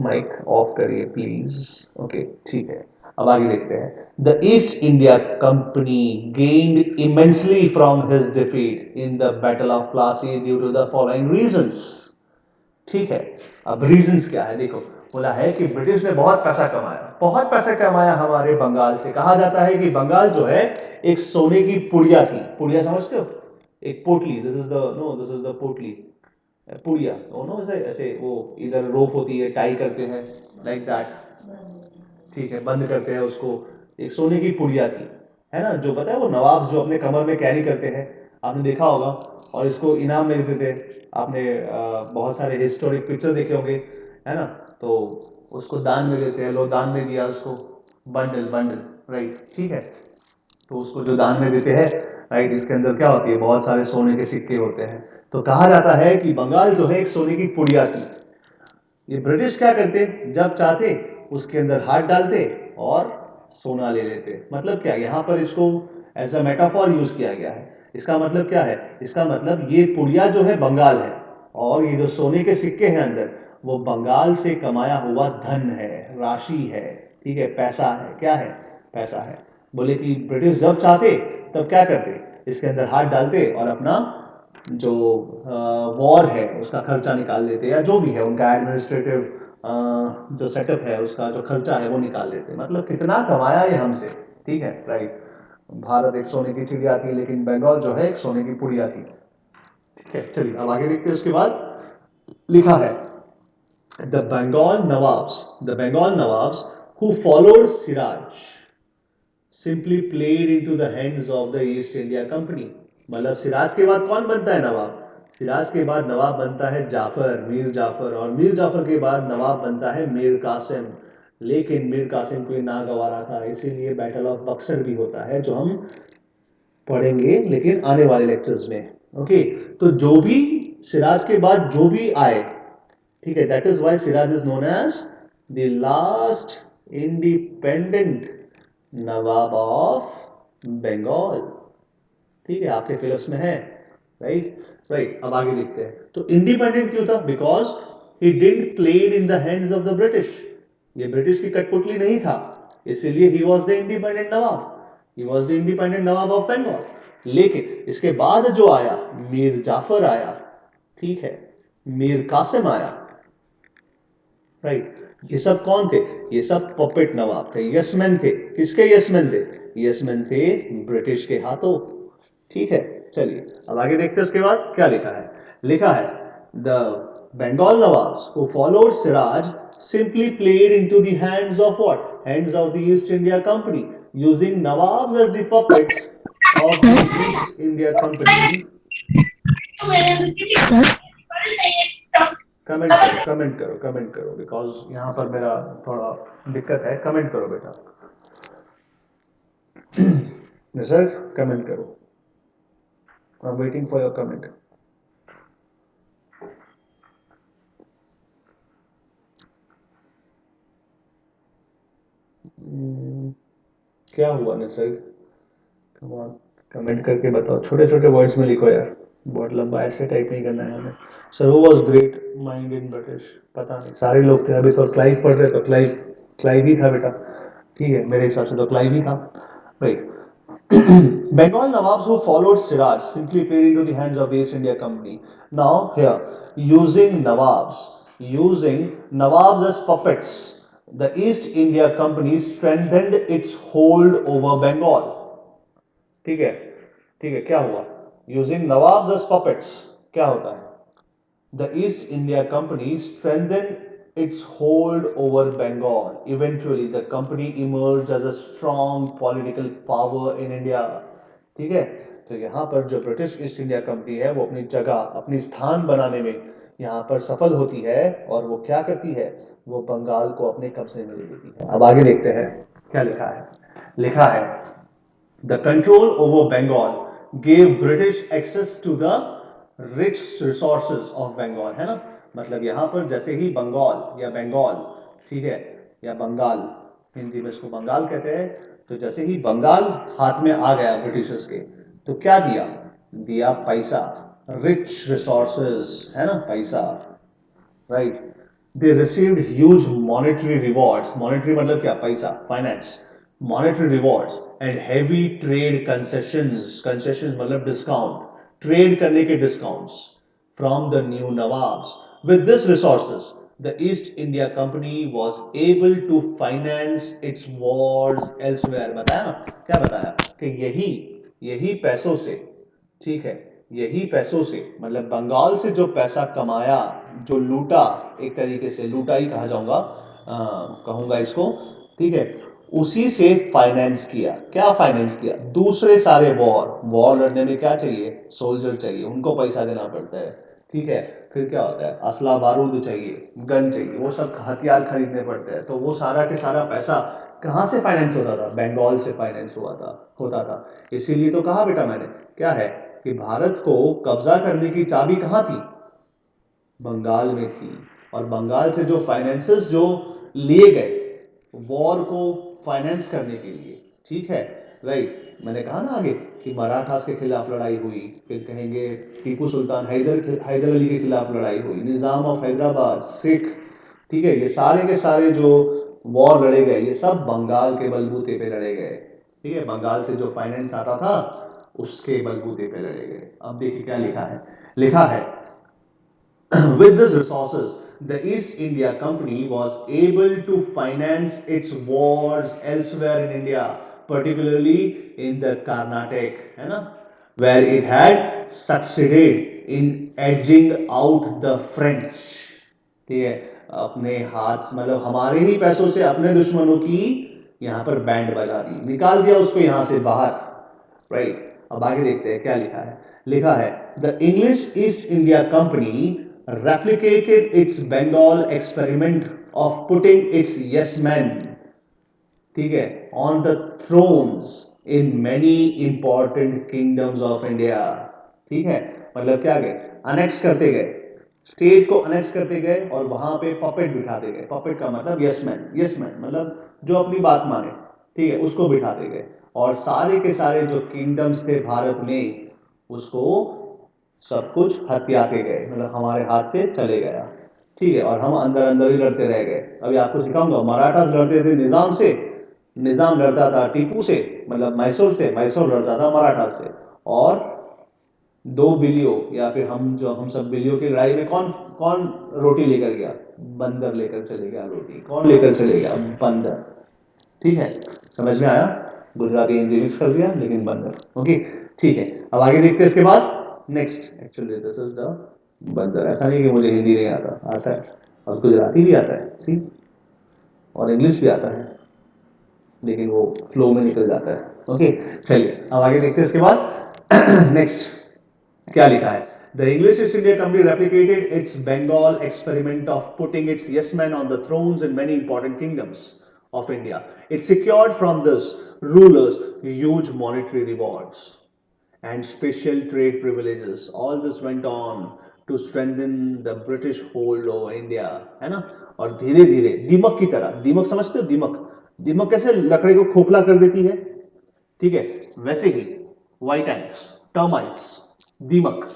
A: mike off करिए प्लीज। ओके, ठीक है, अब आगे देखते हैं। The East India Company gained immensely from his defeat in the battle of Plassey due to the following reasons. ठीक है, अब रीजंस क्या है देखो। बोला है कि ब्रिटिश ने बहुत पैसा कमाया, बहुत पैसा कमाया हमारे बंगाल से। कहा जाता है कि बंगाल जो है एक सोने की पुड़िया थी। पुड़िया समझते हो? एक पोटली, दिस इज द पोटली, पुड़िया। नो, ऐसे वो इधर रोप होती है, टाई करते हैं लाइक दैट। ठीक है, बंद करते हैं उसको। एक सोने की पुड़िया थी, है ना, जो पता है वो नवाब जो अपने कमर में कैरी करते हैं, आपने देखा होगा, और इसको इनाम में देते थे। आपने बहुत सारे हिस्टोरिक पिक्चर देखे होंगे, है ना, तो उसको दान में देते हैं, लो दान में दिया उसको, बंडल बंडल, राइट। ठीक है, तो उसको जो दान में देते हैं, राइट, इसके अंदर क्या होती है? बहुत सारे सोने के सिक्के होते हैं। तो कहा जाता है कि बंगाल जो है एक सोने की पुड़िया थी। ये ब्रिटिश क्या करते, जब चाहते उसके अंदर हाथ डालते और सोना ले लेते। मतलब क्या, यहाँ पर इसको एज अ मेटाफॉर यूज किया गया है। इसका मतलब क्या है? इसका मतलब ये पुड़िया जो है बंगाल है, और ये जो सोने के सिक्के हैं अंदर, वो बंगाल से कमाया हुआ धन है, राशि है। ठीक है, पैसा है। क्या है? पैसा है। बोले कि ब्रिटिश जब चाहते तब क्या करते, इसके अंदर हाथ डालते और अपना जो वॉर है उसका खर्चा निकाल देते, या जो भी है उनका एडमिनिस्ट्रेटिव जो सेटअप है उसका जो खर्चा है वो निकाल लेते। मतलब कितना कमाया ये हमसे। ठीक है, राइट। भारत एक सोने की चिड़िया थी, लेकिन बंगाल जो है एक सोने की पुड़िया थी। ठीक है, चलिए अब आगे देखते हैं। उसके बाद लिखा है the Bengal nawabs who followed Siraj simply played into the hands of the East India Company। मतलब सिराज के बाद कौन बनता है नवाब? सिराज के बाद नवाब बनता है जाफर, मीर जाफर, और मीर जाफर के बाद नवाब बनता है मीर कासिम। लेकिन मीर कासिम को ना गवारा था, इसीलिए बैटल ऑफ बक्सर भी होता है, जो हम पढ़ेंगे लेकिन आने वाले लेक्चर्स में। ओके, तो जो भी सिराज के बाद जो भी आए, ठीक है, that is why Siraj is known as the last independent nawab of Bengal. ठीक है, आपके फिलिप्स में है, राइट। राइट, अब आगे देखते हैं। तो इंडिपेंडेंट क्यों था? Because he didn't played in the hands of the British. ये ब्रिटिश की कठपुतली नहीं था, इसीलिए he was the independent nawab, he was the independent nawab of Bengal. लेकिन इसके बाद जो आया, मीर जाफर आया, ठीक है, मीर कासिम आया, राइट। ये सब कौन थे? ये सब पपेट नवाब थे, यसमैन थे। किसके यसमैन थे? यसमैन थे ब्रिटिश के हाथों। ठीक है, चलिए अब आगे देखते हैं। उसके बाद क्या लिखा है? लिखा है the Bengal nawabs who followed Siraj simply played into the hands of what? Hands of the East India Company, using Nawabs as the puppets of the East India Company. Comment करो बिकॉज यहाँ पर मेरा थोड़ा दिक्कत है. कमेंट करो बेटा. सर कमेंट करो. I am waiting for your comment. क्या हुआ ना सर? कमेंट करके बताओ. छोटे छोटे वर्ड्स में लिखो यार. बहुत लंबा ऐसे टाइप नहीं करना है हमें. सर वो was great mind in British. पता नहीं सारे लोग थे. अभी तो क्लाइव पढ़ रहे तो क्लाइव ही था बेटा. ठीक है मेरे हिसाब से तो क्लाइव ही था. Right. Bengal Nawabs who followed Siraj simply played into the hands of the East India Company. Now here, using Nawabs as puppets, the East India Company strengthened its hold over Bengal. ठीक है. ठीक है. क्या हुआ? Using Nawabs as puppets, क्या होता है? The East India Company strengthened its hold over Bengal. Eventually, the company emerged as a strong political power in India. ठीक है. तो यहाँ पर जो ब्रिटिश ईस्ट इंडिया कंपनी है वो अपनी जगह, अपनी स्थान बनाने में यहाँ पर सफल होती है. और वो क्या करती है? वो बंगाल को अपने कब्जे में ले लेती है. अब आगे देखते हैं क्या लिखा है. लिखा है The control over Bengal gave British access to the rich resources of Bengal. है ना. मतलब यहाँ पर जैसे ही बंगाल या बंगाल, ठीक है, या बंगाल, हिंदी में इसको बंगाल कहते हैं. तो जैसे ही बंगाल हाथ में आ गया ब्रिटिशर्स के, तो क्या दिया? दिया पैसा. रिच रिसोर्सेज, है ना, पैसा. Right. They received huge monetary rewards. Monetary मतलब क्या? पैसा, finance. Monetary rewards and heavy trade concessions. Concessions मतलब डिस्काउंट, ट्रेड करने के discounts from the new nawabs. With this resources the East India Company was able to finance its wars elsewhere. बताया ना. क्या बताया? कि यही पैसों से, ठीक है, यही पैसों से मतलब बंगाल से जो पैसा कमाया, जो लूटा, एक तरीके से लूटा ही कहा जाऊंगा, कहूंगा इसको. ठीक है. उसी से फाइनेंस किया. क्या फाइनेंस किया? दूसरे सारे वॉर लड़ने में क्या चाहिए? सोल्जर चाहिए. उनको पैसा देना पड़ता है. ठीक है. फिर क्या होता है? असला बारूद चाहिए, गन चाहिए, वो सब हथियार खरीदने पड़ते हैं. तो वो सारा के सारा पैसा कहाँ से फाइनेंस होता था? बंगाल से फाइनेंस होता था. इसीलिए तो कहा बेटा मैंने, क्या है कि भारत को कब्जा करने की चाबी कहाँ थी? बंगाल में थी. और बंगाल से जो फाइनेंसेस जो लिए गए वॉर को फाइनेंस करने के लिए, ठीक है, राइट. मैंने कहा ना आगे कि मराठास के खिलाफ लड़ाई हुई, फिर कहेंगे टीपू सुल्तान हैदर अली के खिलाफ लड़ाई हुई, निजाम ऑफ हैदराबाद, सिख, ठीक है, ये सारे के सारे जो वॉर लड़े गए ये सब बंगाल के बलबूते पे लड़े गए. ठीक है. बंगाल से जो फाइनेंस आता था उसके बलबूते पे लड़े गए. अब देखिए क्या लिखा है. लिखा है with these resources the East India Company was able to finance its wars elsewhere in India, particularly in the Carnatic, है ना, where it had succeeded in edging out the French. ठीक है. अपने हाथ मतलब हमारे ही पैसों से अपने दुश्मनों की यहाँ पर बैंड बजा दी, निकाल दिया उसको यहाँ से बाहर. राइट. अब आगे देखते हैं क्या लिखा है. लिखा है the English East India company replicated its Bengal experiment of putting its yes men, ठीक है, on the thrones in many important kingdoms of India. ठीक है. मतलब क्या गए? अनेक्स करते गए, स्टेट को अनेक्स करते गए और वहां पे पपेट बिठाते गए. पपेट का मतलब यस मैन. यस मैन मतलब जो अपनी बात माने, ठीक है, उसको बिठाते गए. और सारे के सारे जो किंगडम्स थे भारत में उसको सब कुछ हथियाते गए, मतलब हमारे हाथ से चले गया. ठीक है. और हम अंदर अंदर ही लड़ते रह गए. अभी आपको सिखाऊंगा. मराठा लड़ते थे निजाम से, निजाम लड़ता था टीपू से, मतलब मैसूर से, मैसूर लड़ता था मराठा से. और दो बिलियों या फिर हम सब बिलियों की लड़ाई में कौन कौन रोटी लेकर गया? बंदर लेकर चले गया रोटी. कौन लेकर चले गया? बंदर. ठीक है. समझ में आया? गुजराती हिंदी मिक्स कर दिया लेकिन बंदर. ओके. ठीक है. अब आगे देखते हैं इसके बाद. Next actually this is the बंदर. ऐसा नहीं कि मुझे हिंदी नहीं आता है. और गुजराती भी आता है, सी, और इंग्लिश भी आता है, लेकिन वो फ्लो में निकल जाता है। ओके, चलिए अब आगे देखते हैं इसके बाद। नेक्स्ट क्या लिखा है? The English East India Company replicated its Bengal experiment of putting its yes men on the thrones in many important kingdoms of India. It secured from these rulers huge monetary rewards and special trade privileges. All this went on to strengthen the British hold over India, है ना? और धीरे धीरे दीमक की तरह, दीमक समझते हो? दीमक, दीमक कैसे लकड़ी को खोखला कर देती है, ठीक है, वैसे ही व्हाइट एंट्स, टर्माइट्स, दीमक,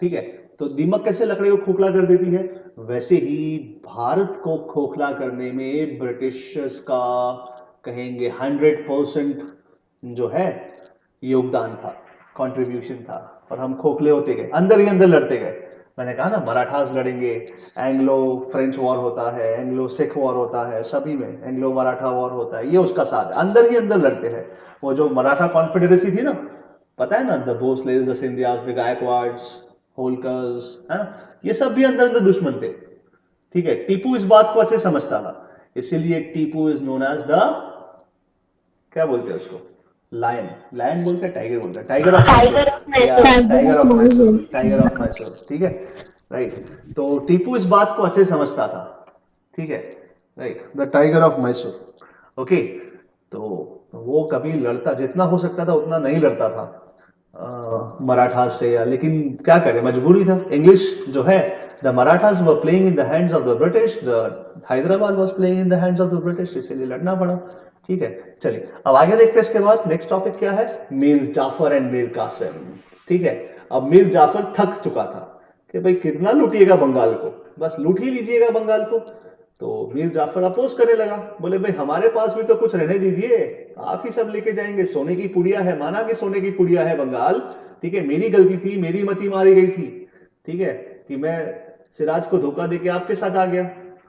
A: ठीक है, तो दीमक कैसे लकड़ी को खोखला कर देती है, वैसे ही भारत को खोखला करने में ब्रिटिशर्स का कहेंगे 100% जो है योगदान था, कंट्रीब्यूशन था, और हम खोखले होते गए, अंदर ही अंदर लड़ते गए। मैंने कहा ना, मराठास लड़ेंगे, एंग्लो फ्रेंच वॉर होता है, एंग्लो सिख वॉर होता है, सभी में एंग्लो मराठा वॉर होता है, ये उसका साथ है, अंदर ही अंदर लड़ते हैं। वो जो मराठा कॉन्फेडरेसी थी ना, पता है ना, the Bhosles, the Scindias, the Gaekwads, Holkars, है ना, ये सब भी अंदर अंदर दुश्मन थे, ठीक है। टीपू इस बात को अच्छे समझता था, इसीलिए Tipu is known as the, क्या बोलते हैं उसको, लायन, लायन बोलते हैं, टाइगर बोलते हैं, tiger of Mysore, tiger of Mysore, tiger of Mysore, ठीक है, राइट। तो टीपू इस बात को अच्छे समझता था, ठीक है, right, the tiger of Mysore. Okay, तो वो कभी लड़ता, जितना हो सकता था उतना नहीं लड़ता था मराठास से, या लेकिन क्या करे, मजबूरी था। इंग्लिश जो है, the Marathas were playing in the hands of the British, the Hyderabad was playing in the hands of the British, इसीलिए लड़ना पड़ा, ठीक है। चलिए अब आगे देखते हैं, इसके बाद नेक्स्ट टॉपिक क्या है, मीर जाफर एंड मीर कासिम, ठीक है। अब मीर जाफर थक चुका था कि भाई कितना लूटिएगा बंगाल को, बस लूट ही लीजिएगा बंगाल को। तो मीर जाफर अपोज करने लगा, बोले भाई हमारे पास भी तो कुछ रहने दीजिए, आप ही सब लेके जाएंगे, सोने की पुड़िया है, माना कि सोने की पुड़िया है बंगाल, ठीक है, मेरी गलती थी, मेरी मती मारी गई थी, ठीक है, कि मैं सिराज को धोखा देके आपके साथ आ गया,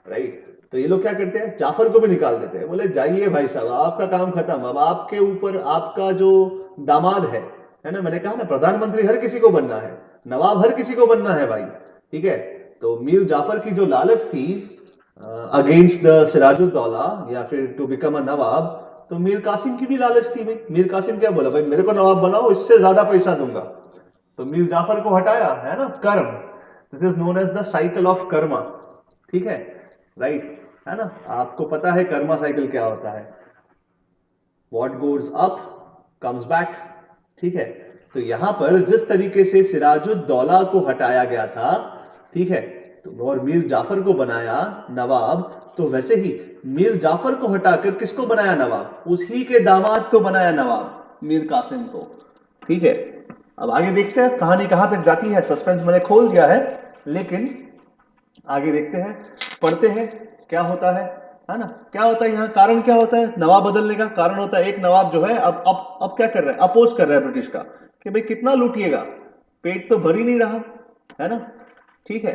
A: राइट। तो ये लोग क्या करते हैं, जाफर को भी निकाल देते हैं, बोले जाइए भाई साहब, आपका काम खत्म, अब आपके ऊपर आपका जो दामाद है ना, मैंने कहा ना, प्रधानमंत्री हर किसी को बनना है, नवाब हर किसी को बनना है भाई, ठीक है। तो मीर जाफर की जो लालच थी अगेंस्ट द सिराजुद्दौला, या फिर टू बिकम अ नवाब, तो मीर कासिम की भी लालच थी भाई। मीर कासिम क्या बोला, भाई मेरे को नवाब बनाओ, इससे ज्यादा पैसा दूंगा। तो मीर जाफर को हटाया, है ना, कर्म, this is known as the cycle of karma, ठीक है, राइट, है ना। आपको पता है कर्मा साइकिल क्या होता है, what goes up comes back, ठीक है। तो यहां पर जिस तरीके से सिराजुद्दौला को हटाया गया था, ठीक है, तो और मीर जाफर को बनाया नवाब, तो वैसे ही मीर जाफर को हटाकर किसको बनाया नवाब, उसी के दामाद को बनाया नवाब, मीर कासिम को, ठीक है। अब आगे देखते हैं कहानी कहां तक जाती है, सस्पेंस मैंने खोल दिया है, लेकिन आगे देखते हैं, पढ़ते हैं क्या होता है ना, क्या होता है यहाँ, कारण क्या होता है नवाब बदलने का, कारण होता है एक नवाब जो है अब क्या कर रहा है, अपोज कर रहा है ब्रिटिश का, कि भाई कितना लूटिएगा, पेट तो भर ही नहीं रहा, है ना, ठीक है,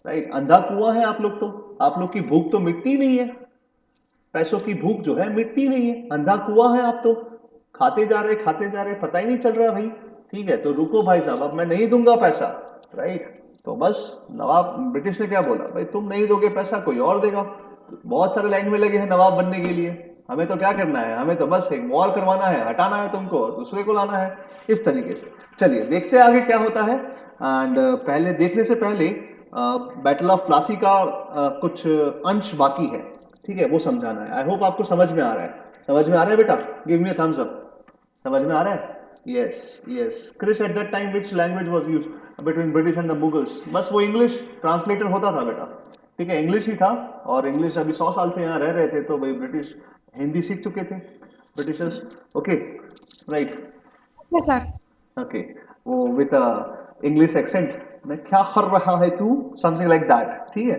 A: राइट, अंधा कुआं है आप लोग, तो आप लोग की भूख तो मिटती नहीं है, पैसों की भूख जो है मिटती नहीं है, अंधा कुआं है आप तो, खाते जा रहे पता ही नहीं चल रहा भाई, ठीक है। तो रुको भाई साहब, अब मैं नहीं दूंगा पैसा, राइट। तो बस नवाब, ब्रिटिश ने क्या बोला, भाई तुम नहीं दोगे पैसा, कोई और देगा, बहुत सारे लाइन में लगे हैं नवाब बनने के लिए, हमें तो क्या करना है, हमें तो बस एक वॉर करवाना है, हटाना है तुमको, दूसरे को लाना है, इस तरीके से। चलिए देखते हैं आगे क्या होता है, एंड पहले देखने से पहले बैटल ऑफ प्लासी का कुछ अंश बाकी है, ठीक है, वो समझाना है। आई होप आपको समझ में आ रहा है, समझ में आ रहा है बेटा, give me a thumbs up, समझ में आ रहा है, yes yes. Chris, at that time which language was used between British and the Mughals, बस वो इंग्लिश ट्रांसलेटर होता था बेटा, ठीक है, इंग्लिश ही था, और इंग्लिश अभी 100 साल से यहाँ रह रहे थे, तो भाई ब्रिटिश हिंदी सीख चुके थे Britishers, okay, right,
B: Yes, sir.
A: Okay, वो विद इंग्लिश एक्सेंट, मैं क्या कर रहा है तू, समथिंग लाइक दैट, ठीक है,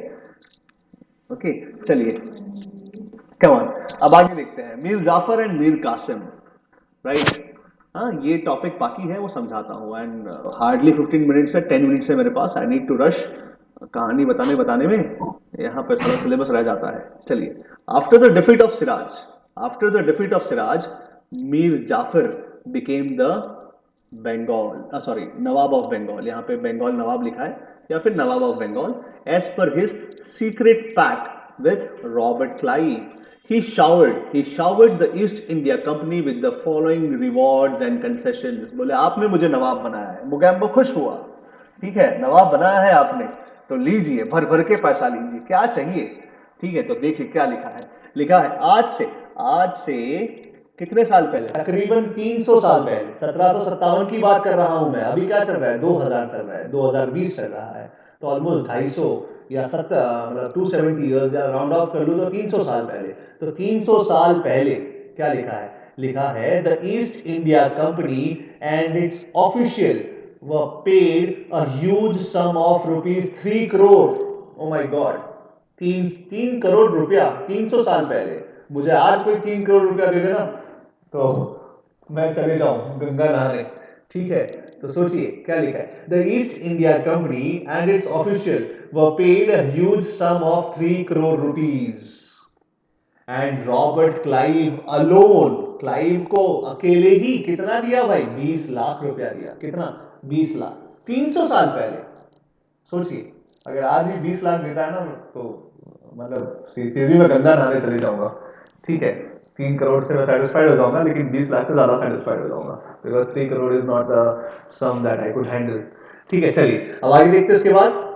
A: ओके, चलिए, कम ऑन, अब आगे देखते हैं, मीर जाफर एंड मीर कासिम, राइट। हाँ, ये टॉपिक बाकी है, वो समझाता हूँ, एंड हार्डली 15 मिनट्स है, 10 मिनट्स है मेरे पास, आई नीड टू रश, कहानी बताने बताने में यहाँ पर सारा सिलेबस रह जाता है। चलिए, after the defeat of Siraj, after the defeat of Siraj, Mir Jafar became the Bengal, sorry, Nawab of Bengal, यहाँ पे बंगाल नवाब लिखा है, या फिर Nawab of Bengal, as per his secret pact with Robert Clive, he showered the East India Company with the following rewards and concessions. बोले आपने मुझे नवाब बनाया है, मुगैम्बो खुश हुआ, ठीक है, नवाब बनाया है आपने तो लीजिए, भर भर के पैसा लीजिए, क्या चाहिए, ठीक है। तो देखिए क्या लिखा है, लिखा है आज से कितने साल पहले, तकरीबन 300 साल पहले, 1757 की बात कर रहा हूं मैं, अभी क्या चल रहा है, 2000 चल रहा है, 2020 चल रहा है, तो ऑलमोस्ट 250 या 70 मतलब 270 ईयर्स या राउंड ऑफ कर लो तो 300 साल पहले, तो 300 साल पहले क्या लिखा है, लिखा है the East India company and it's official were paid a huge sum of ₹3 crore. Oh my God, तीन करोड़ रुपया 300 साल पहले। मुझे आज कोई 3 करोड़ रुपया दे देना तो मैं चले जाऊं गंगा नहाने, ठीक है। तो सोचिए क्या लिखा है, the East India company and it's official were paid a huge sum of 3 crore rupees and Robert Clive alone, Clive को अकेले ही कितना दिया भाई, 20 लाख रुपया दिया, कितना, 20 लाख, 300 साल पहले। सोचिए अगर आज भी 20 लाख देता है ना तो मतलब फिर भी मैं गंगा नहाने चले जाऊंगा, ठीक है। 3 करोड़ से मैं सेटिस्फाइड हो जाऊंगा, लेकिन 20 लाख से ज्यादा सेटिस्फाइड हो जाऊंगा, because 3 crore is not the sum that I could handle, ठीक है। चलिए अब आगे देखते हैं इसके बाद।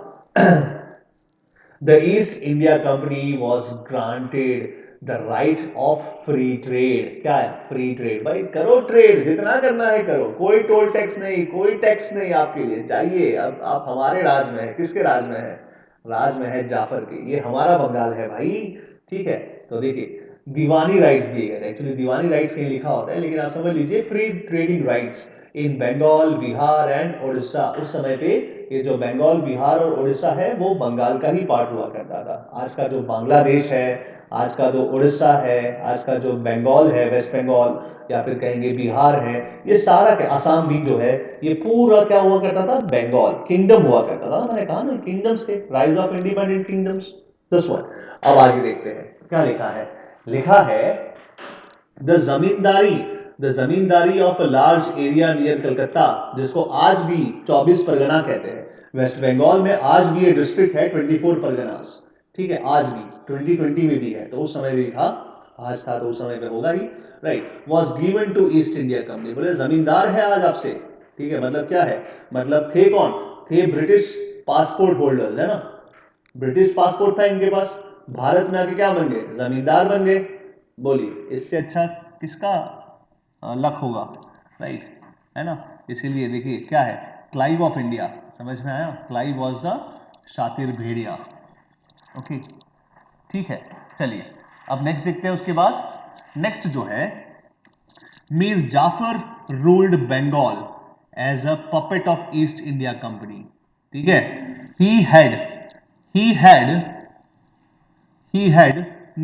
A: The East India Company was granted the right of free trade. क्या है फ्री ट्रेड, भाई करो ट्रेड, जितना करना है करो, कोई टोल टैक्स नहीं, कोई टैक्स नहीं आपके लिए, चाहिए अब आप हमारे राज में है, किसके राज में है, राज में है जाफर के, ये हमारा बंगाल है भाई, ठीक है। तो देखिए दीवानी राइट्स दिए गए, एक्चुअली दीवानी राइट्स कहीं लिखा होता है, लेकिन आप समझ लीजिए free trading rights in Bengal, Bihar and Orissa. उस समय पे ये जो बंगाल, बिहार और उड़ीसा है वो बंगाल का ही पार्ट हुआ करता था। आज का जो बांग्लादेश है, आज का जो उड़ीसा है, आज का जो बंगाल है, वेस्ट बंगाल या फिर कहेंगे बिहार है, ये सारा के असम भी जो है ये पूरा क्या हुआ करता था, बंगाल किंगडम हुआ करता था। मैंने कहा ना किंगडम्स थे, rise of independent kingdoms, this one. अब आगे देखते हैं क्या लिखा है, लिखा है the zamindari, the zamindari of a large area near Calcutta, जिसको आज भी 24 परगना कहते हैं। वेस्ट बंगाल में आज भी ये डिस्ट्रिक्ट है 24 परगनास, ठीक है, आज भी 2020 में भी है, तो उस समय भी था, आज था तो उस समय पे होगा ही, right. Was given to East India company, बोले जमींदार है आज आपसे, ठीक है, मतलब क्या है, मतलब थे कौन, थे ब्रिटिश पासपोर्ट होल्डर्स, है ना, ब्रिटिश पासपोर्ट था इनके पास, भारत में आके क्या बन गए, जमींदार बन गए। बोलिए इससे अच्छा किसका लक होगा, राइट, है ना। इसीलिए देखिए क्या है, क्लाइव ऑफ इंडिया, समझ में आया, क्लाइव वॉज द शातिर भेड़िया, ओके, ठीक है। चलिए अब नेक्स्ट देखते हैं, उसके बाद नेक्स्ट जो है, Mir Jafar ruled Bengal as a puppet of East India Company, ठीक है। He had he had he had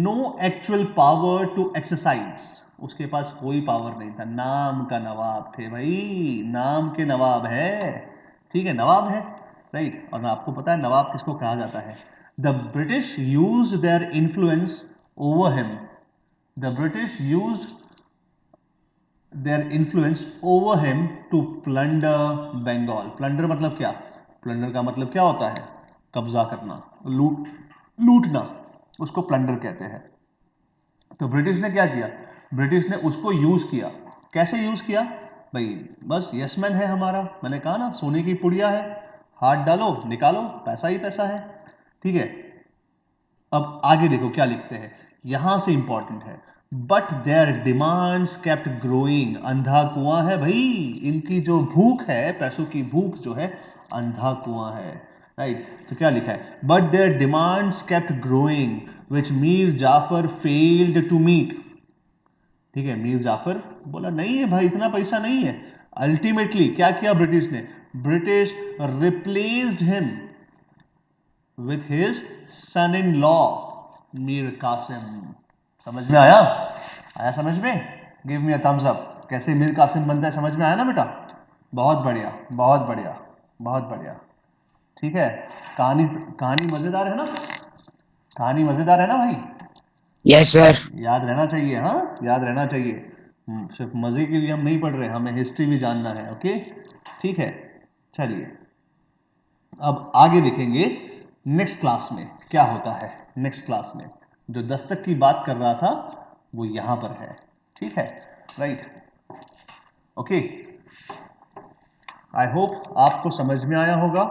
A: no actual power to exercise, उसके पास कोई पावर नहीं था, नाम का नवाब थे भाई, नाम के नवाब है, ठीक है, नवाब है, राइट। और आपको पता है नवाब किसको कहा जाता है, the British used their influence over him, the British used their influence over him to plunder Bengal. Plunder मतलब क्या, प्लंडर का मतलब क्या होता है, कब्जा करना, लूटना, उसको प्लंडर कहते हैं। तो ब्रिटिश ने क्या किया, ब्रिटिश ने उसको यूज किया, कैसे यूज किया भाई, बस यसमैन है हमारा, मैंने कहा ना सोने की पुड़िया है, हाथ डालो निकालो पैसा ही पैसा है, ठीक है। अब आगे देखो क्या लिखते हैं, यहां से इंपॉर्टेंट है, but their demands kept growing, अंधा कुआं है भाई, इनकी जो भूख है, पैसों की भूख जो है, अंधा कुआं है, राइट। तो क्या लिखा है, but their demands kept growing which Mir Jafar failed to meet, ठीक है, मीर जाफर बोला नहीं है भाई इतना पैसा नहीं है। अल्टीमेटली क्या किया ब्रिटिश ने, British replaced him with his son-in-law Mir Kasim. समझ में आया, आया समझ में, give me a thumbs up, कैसे मीर कासिम बनता है, समझ में आया ना बेटा, बहुत बढ़िया बहुत बढ़िया बहुत बढ़िया, ठीक है। कहानी कहानी मजेदार है ना, कहानी मजेदार है ना भाई,
B: यस सर।
A: याद रहना चाहिए, हाँ याद रहना चाहिए, सिर्फ मजे के लिए हम नहीं पढ़ रहे, हमें हिस्ट्री भी जानना है, ओके, ठीक है। चलिए अब आगे देखेंगे नेक्स्ट क्लास में क्या होता है। नेक्स्ट क्लास में जो दस्तक की बात कर रहा था वो यहां पर है, ठीक है, राइट। ओके, आई होप आपको समझ में आया होगा।